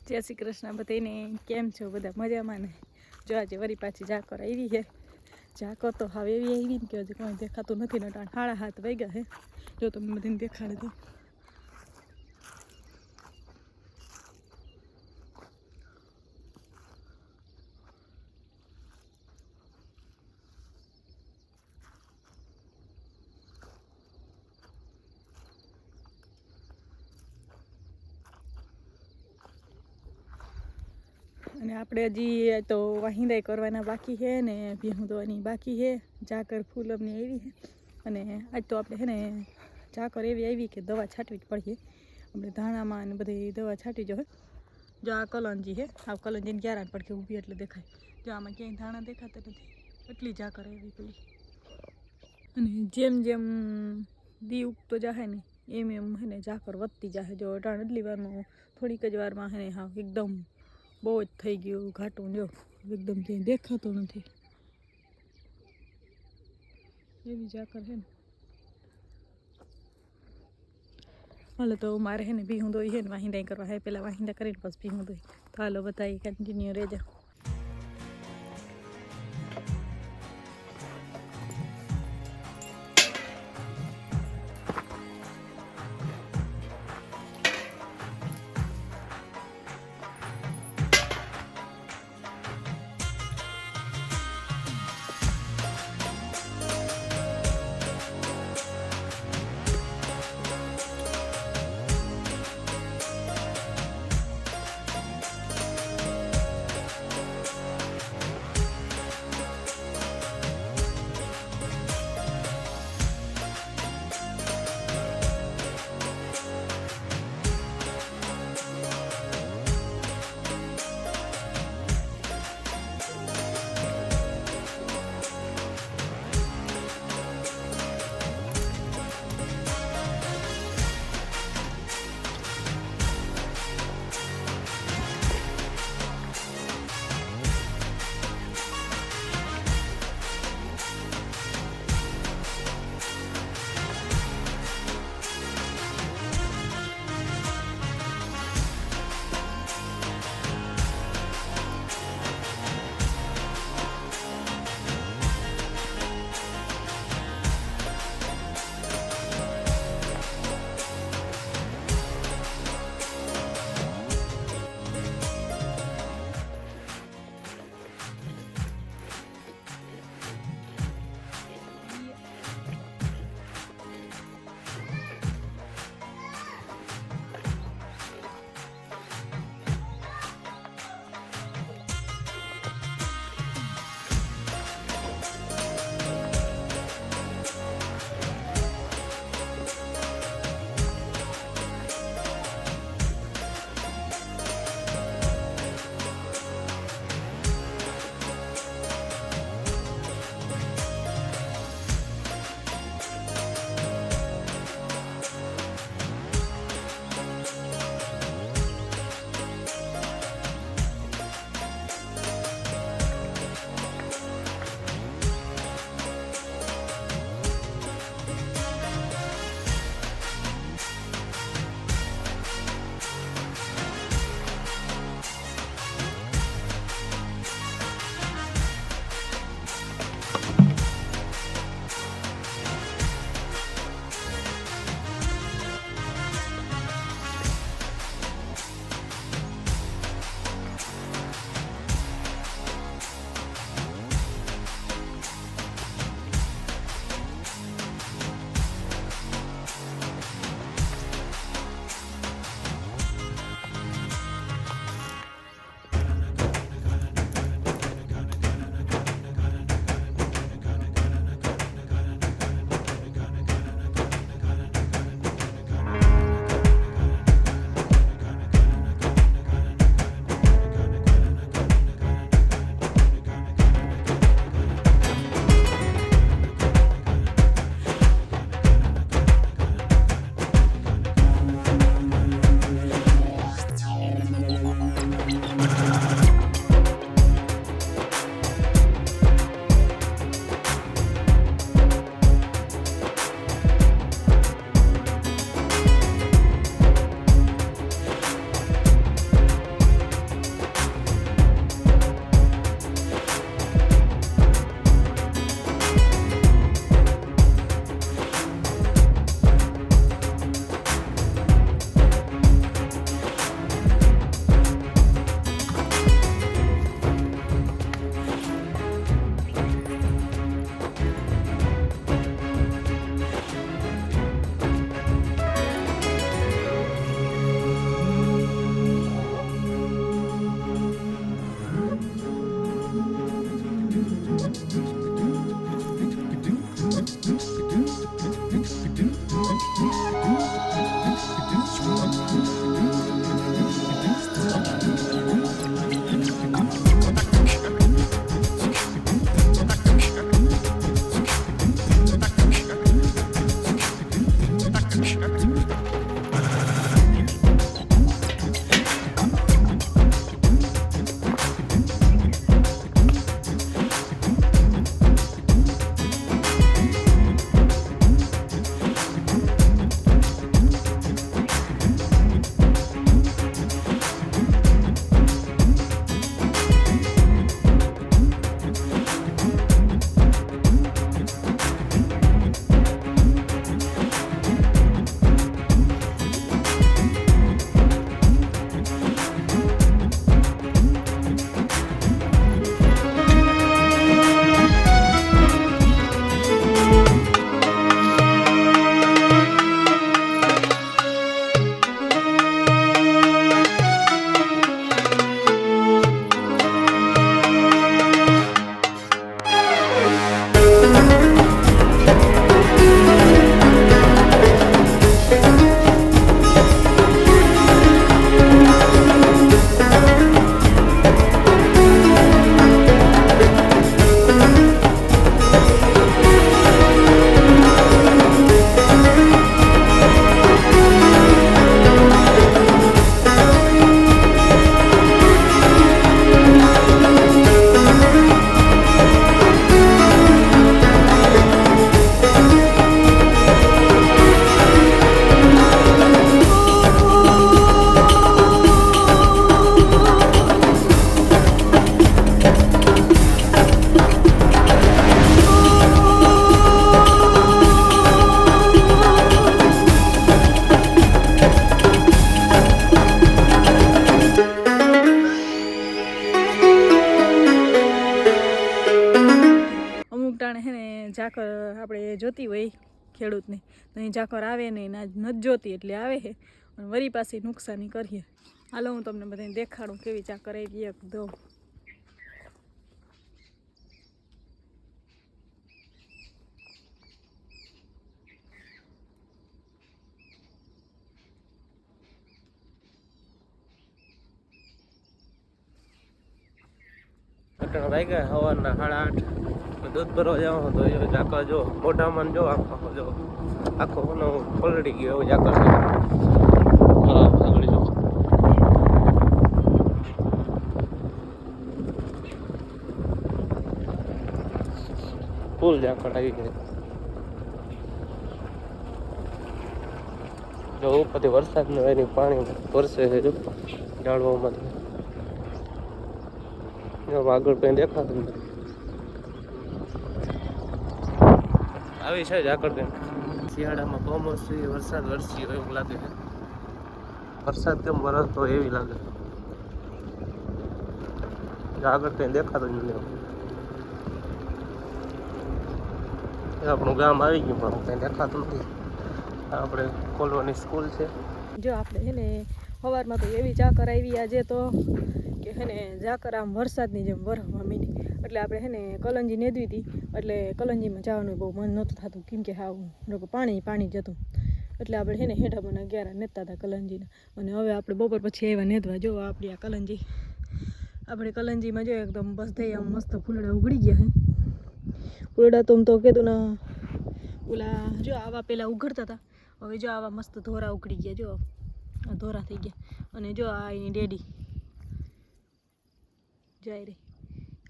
जय श्री कृष्ण बधाने केम छो बधा मजामां ने। जो आज वरी पाછી जाकर આવી है। जाकर तो હવે એવી આવી ને કે હજી કોઈ દેખાતું નથી ને 7:30 વાગ્યા છે। જો તમને બધાને દેખાડે તો અને આપણે હજી તો વાહિંદાઈ કરવાના બાકી છે ને ભીહું દોવાની બાકી છે। જાકર ફૂલમની આવી છે અને આજ તો આપણે છે ને જાકર એવી આવી કે દવા છાંટવી જ પડશે। આપણે ધાણામાં અને બધી દવા છાંટી જો જો આ કલંજી છે। આ કલંજીને ક્યારા પડકે ઊભી એટલે દેખાય। જો આમાં ક્યાંય ધાણા દેખાતા નથી એટલી જાકર એવી પડી। અને જેમ જેમ દી ઉગતો જાહે ને એમ એમ છે ને જાકર વધતી જાહે। જો અટાણ એટલી વારમાં થોડીક જ વારમાં છે ને હા એકદમ બહુ જ થઈ ગયું ઘાટું। જો એકદમ ક્યાંય દેખાતો નથી એવી જાકર છે ને। હાલો તો મારે છે ને ભીહું દોઈ છે ને વાહિંદા કરવા છે। પહેલાં વાહિંદા કરીને પછી ભીહું દોઈ તો હાલો બતાવી કન્ટિન્યુ રહેજો। આપણે જોતી હોય ખેડૂતને નહીં ઝાકર આવે નહીં ના નથી જોતી એટલે આવે છે અને વરી પાછી નુકસાની કરીએ. હાલો હું તમને બધાને દેખાડું કેવી ઝાકર આવી એકદમ. વાગ્યા સવારના 8:30 દૂધ ભરવા જવાનું તો એ ઝાકર જો મોઢામાં જો આખો જો આખો પલળી ગયો એવું ઝાકર છે. આગળ જો ફૂલ ઝાકર આવી ગઈ. જો ઉપરથી વરસાદનું એની પાણી વરસે છે જો ઝાડવામાંથી. આગળ કઈ દેખાતું નથી. આવી છે ઝાકળ કઈ શિયાળામાં કમોસમી વરસાદ વરસી હોય એવું લાગે છે. વરસાદ કેમ વરસતો એવી લાગે. આગળ કઈ દેખાતું જ નથી. આપણું ગામ આવી ગયું પણ કઈ દેખાતું નથી. આપણે કોલવાની સ્કૂલ છે. જો આપણે છે ને સવારમાં તો એવી ઝાકર આવી આજે તો કે હે ને ઝાકર આમ વરસાદની જેમ વરસવા માંડી. એટલે આપણે હે ને કલંજી નેદવી હતી એટલે કલંજીમાં જવાનું બહુ મન નહોતું થતું કેમ કે હા પાણી જતું. એટલે આપણે હે ને હેઠા મને 11 નેતા હતા કલંજીના. અને હવે આપણે બપોર પછી આવ્યા નેદવા. જો આપણી આ કલંજી આપણે કલંજીમાં જો એકદમ બસ થઈ આમ મસ્ત ફૂલડા ઉગડી ગયા હે. ફૂલડા તો આમ તો કીધું ને ઓલા જો આવા પહેલાં ઉઘડતા હતા હવે જો આવા મસ્ત ધોરા ઉગડી ગયા. જો આ ધોરા થઈ ગયા. અને જો આ એની ડેડી જાય રે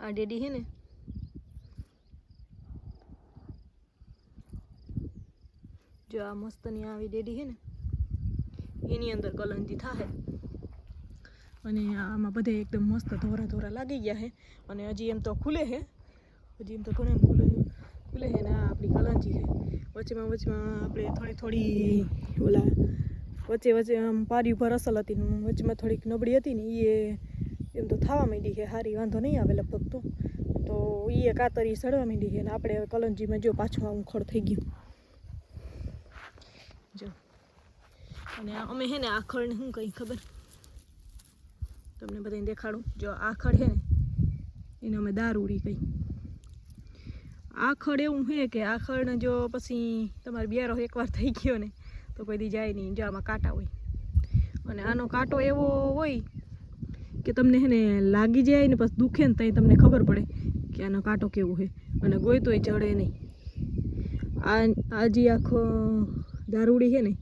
આ ડેડી હે ને જો આ મસ્તની આવી ડેડી હે ને એની અંદર કલંજી થાય. અને આમાં બધે એકદમ મસ્ત ધોરા ધોરા લાગી ગયા છે. અને હજી એમ તો ખુલે છે. હજી એમ તો ઘણા ખુલે છે ને આ આપણી કલંજી છે. વચમાં આપણે થોડી ઓલા વચ્ચે આમ પારી ઉપર અસલ હતી ને વચમાં થોડીક નબળી હતી ને એ એમ તો થવા માંડી છે. સારી વાંધો નહીં આવે લગભગ તો એ કાતરી સડવા માંડી છે. ને આપણે હવે કલંજીમાં જો પાછું આવું ખડ થઈ ગયું જો. અને અમે છે ને આ ખડને શું કંઈ ખબર તમને બધાને દેખાડું. જો આ ખડ છે ને એને અમે દારૂડી કહી. આ ખડ એવું છે કે આ ખડને જો પછી તમારે બિયારો એકવાર થઈ ગયો ને તો કોઈ દી જાય નહીં. જો આમાં કાંટા હોય અને આનો કાંટો એવો હોય કે તમને છે ને લાગી જાય ને પછી દુખે ને ત્યાં તમને ખબર પડે કે આનો કાંટો કેવો છે. અને ગોઈતોય ચડે નહીં. આ જે આખો દારૂડી છે ને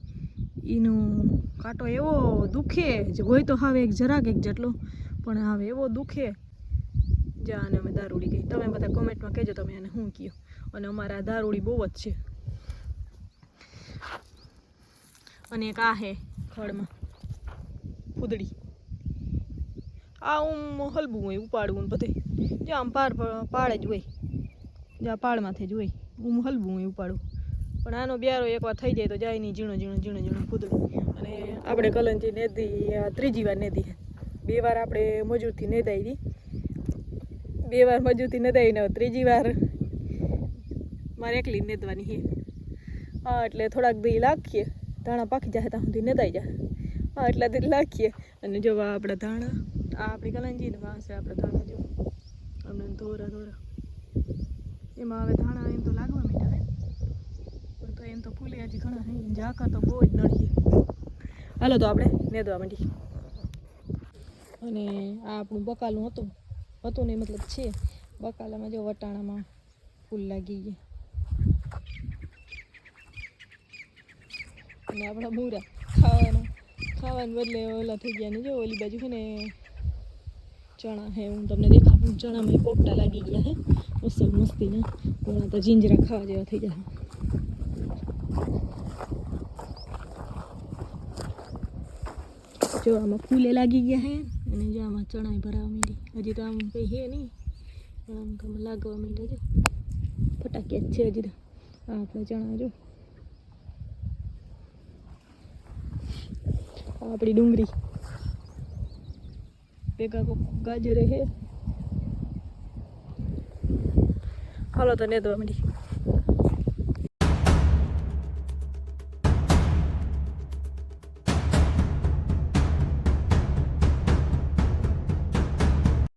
એનો કાંટો એવો દુખે હોય તો હવે જરાક એક જેટલો પણ હવે એવો દુખે જા. અને અમે દારૂડી ગઈ. તમે બધા કોમેન્ટમાં કહેજો તમે આને શું કહો. અને અમારા દારૂડી બહુ જ છે. અને એક આ હે ખડમાં ફૂદડી. આ હલબું હોય ઉપાડવું બધે જો આમ પાડે જ હોય. જ્યાં પાડમાંથી જ હોય હલબું હોય ઉપાડવું. પણ આનો બ્યારો એકવાર થઈ જાય તો જાય નહીં. ઝીણો ફૂદડી. અને આપણે કલંજી નેદી ત્રીજી વાર નેદી. 2 વાર આપણે મજૂરથી નેદાવી. 2 વાર મજૂરથી નેદાવીને ત્રીજી વાર મારે એકલી નેદવાની છે. હા એટલે થોડાક દી લાખીએ ધાણા પાકી જાય ત્યાં સુધી નેદાઈ જાય. હા એટલા દી લાખીએ. અને જો આપણા ધાણા આ આપણી કલંજી ને પાસે આપણે ધાણા જો અમને ધોરા એમાં હવે ધાણા એમ તો લાગવા માંડ્યા પણ તો એમ તો ફૂલે હજી ઘણા હે. ઝાકર તો બહુ જ નડીએ. હાલો તો આપણે નેદવા માંડી. અને આ આપણું બકાલું હતું નહીં મતલબ છે. બકાલામાં જો વટાણામાં ફૂલ લાગી ગયા. અને આપણા મૂરા ખાવાને બદલે ઓલા થઈ ગયા ને જો ઓલી બાજુ છે ને ચણા હે હું તમને દેખાડું. ચણામાં પોપટા લાગી ગયા હે અસલ મસ્તીના. ઘણા તો જીંજરા ખાવા જેવા થઈ ગયા. જો આમાં ફૂલે લાગી ગયા હે. અને જો આમાં ચણા ભરાવા માંડી. હજી તો આમ કંઈ હે નહીં પણ આમ કામ લાગવા માંડ્યા. જો ફટાકિયા જ છે હજી તો. આ આપણા ચણા જો આપણી ડુંગળી ભેગા ગાજરે હે. હાલો તો નેદવા માંડી.